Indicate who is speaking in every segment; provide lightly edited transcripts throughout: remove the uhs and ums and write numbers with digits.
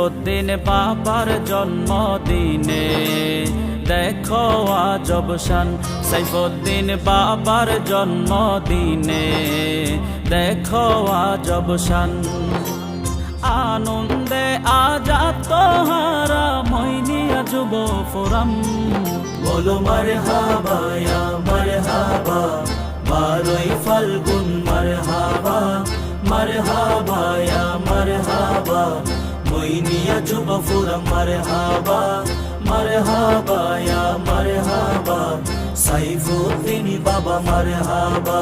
Speaker 1: সাইফুদ্দিন বাবার জন্মদিনে দেখো আজব শান। সাইফুদ্দিন বাবার জন্মদিনে দেখো আজব শান। আনন্দে আজাদ তোহারা মইনিয়া যুব ফোরাম।
Speaker 2: বলো মারহাবা ইয়া মারহাবা, 12ই ফাল্গুন মারহাবা। মারহাবা ইয়া মারহাবা, মইনিয়া যুব ফোরাম মারহাবা। মারহাবা ইয়া মারহাবা, সাইফুদ্দিন বাবা মারহাবা।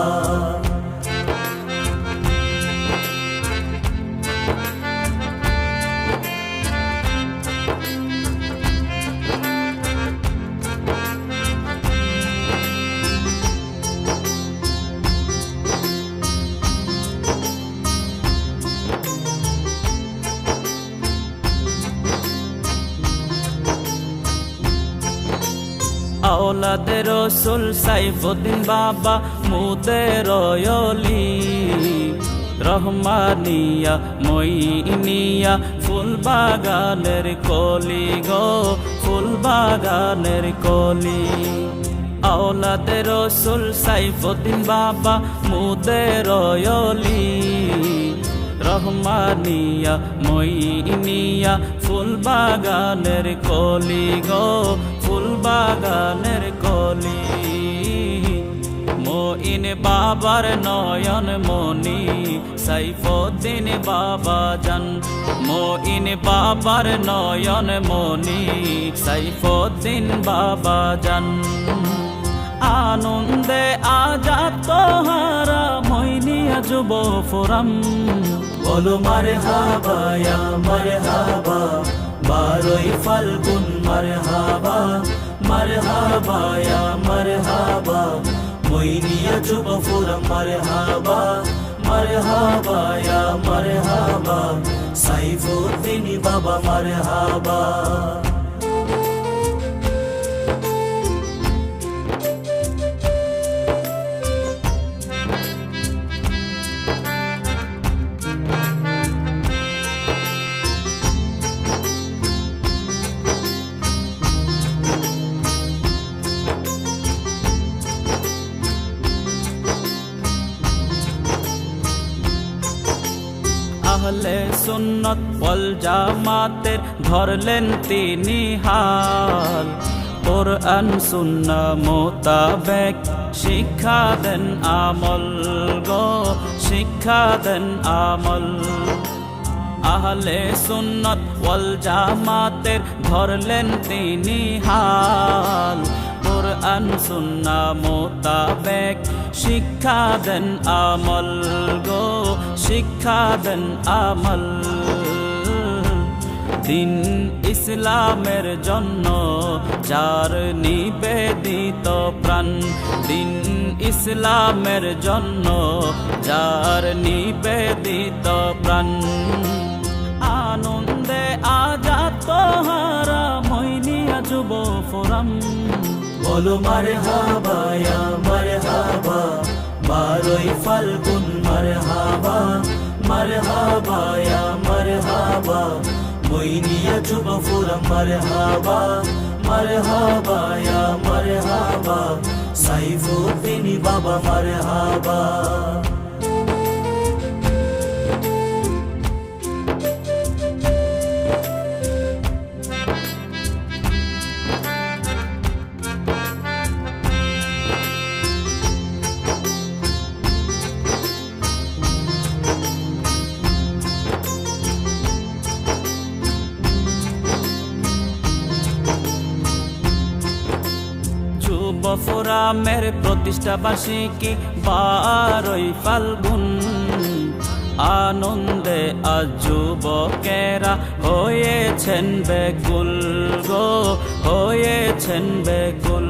Speaker 1: আওলাদে রসুল সাইফুদ্দিন বাবা মুদের অলি। রহমানিয়া মইনিয়া ফুলবাগানের কলি গো, ফুলবাগানের কলি। আওলাদে রসুল সাইফুদ্দিন বাবা মুদের অলি। রহমানিয়া মইনিয়া ফুলবাগানের কলি গো, ফুলবাগানের কলি। মইন বাবার নয়ন মনি সাইফুদ্দিন বাবা জান। মইন বাবার নয়ন মনি সাইফুদ্দিন বাবা জান। আনন্দে আজাদ তোহারা মইনিয়া যুব ফোরাম।
Speaker 2: বলো মারহাবা ইয়া মারহাবা, 12ই ফাল্গুন মারহাবা। মারহাবা ইয়া মারহাবা, মইনিয়া যুব ফোরাম মারহাবা। মারহাবা ইয়া মারহাবা, সাইফুদ্দিন বাবা মারহাবা।
Speaker 1: আহলে সুন্নত ওয়াল জামাতের ধরলেন তিনি হাল। কোরআন সুন্নাহ মোতাবেক শিক্ষা দেন আমল গো, শিক্ষা দেন আমল। আহলে সুন্নত ওয়াল জামাতের ধরলেন তিনি হাল। কোরআন সুন্নাহ মোতাবেক শিক্ষা দেন আমল গো, শিক্ষা দেন আমল। দিন ইসলামের জন্য যার নিবেদিত প্রাণ। দিন ইসলামের জন্য যার নিবেদিত প্রাণ। আনন্দে আজাদ তোহারা মইনিয়া যুব ফোরাম।
Speaker 2: বলো মারহাবা ইয়া মারহাবা, 12ই ফাল্গুন মারহাবা। মারহাবা ইয়া মারহাবা, মইনিয়া যুব ফোরাম মারহাবা। মারহাবা ইয়া মারহাবা, সাইফুদ্দিন বাবা মারহাবা।
Speaker 1: যুব ফোরামের প্রতিষ্ঠা বার্ষিকী 12ই ফাল্গুন। আনন্দে আজ যুবকেরা হয়েছেন বেকুল গো, হয়েছেন বেকুল।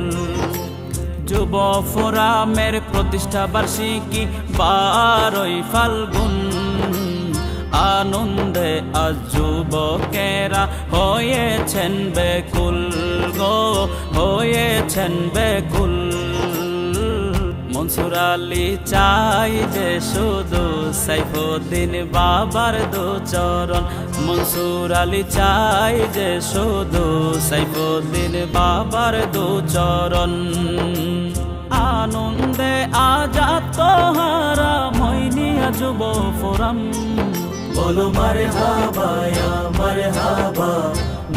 Speaker 1: যুব ফোরামের প্রতিষ্ঠা বার্ষিকী 12ই ফাল্গুন। আনন্দে আজ যুবকেরা হয়েছেন বেকুল গো, হয়েছেন বেকুল। মনসুর আলী চাই যে শুধু সাইফুদ্দিন বাবার দু চরণ মনসুর আলী চাই যে শুধু সাইফুদ্দিন বাবার দু চরণ আনন্দে আজাদ তোহারা মইনিয়া যুব ফোরাম
Speaker 2: বলো মারহাবা ইয়া মারহাবা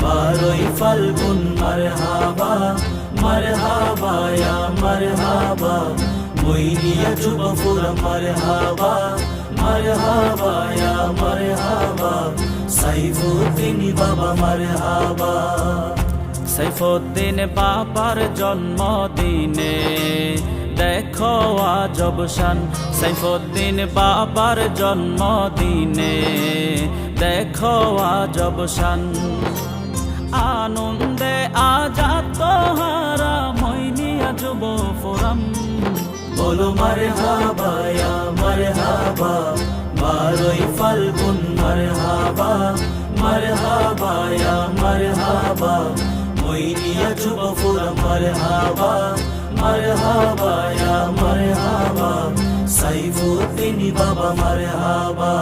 Speaker 2: বারোই ফাল্গুন মারহাবা মারহাবা ইয়া মারহাবা মইনিয়া যুব ফোরাম মারহাবা মারহাবা ইয়া মারহাবা সাইফুদ্দিন বাবা মারহাবা
Speaker 1: সাইফুদ্দিন বাবার জন্মদিনে দেখো আজব শান সাইফুদ্দিন বাবার জন্মদিনে দেখো আজব শান আনন্দে আজাদ তোহারা মইনিয়া যুব ফোরাম
Speaker 2: বলো মারহাবা ইয়া মারহাবা বারোই ফাল্গুন মারহাবা মারহাবা ইয়া মারহাবা মইনিয়া যুব ফোরাম মারহাবা মারহাবা ইয়া মারহাবা সাইফুদ্দিন বাবা মারহাবা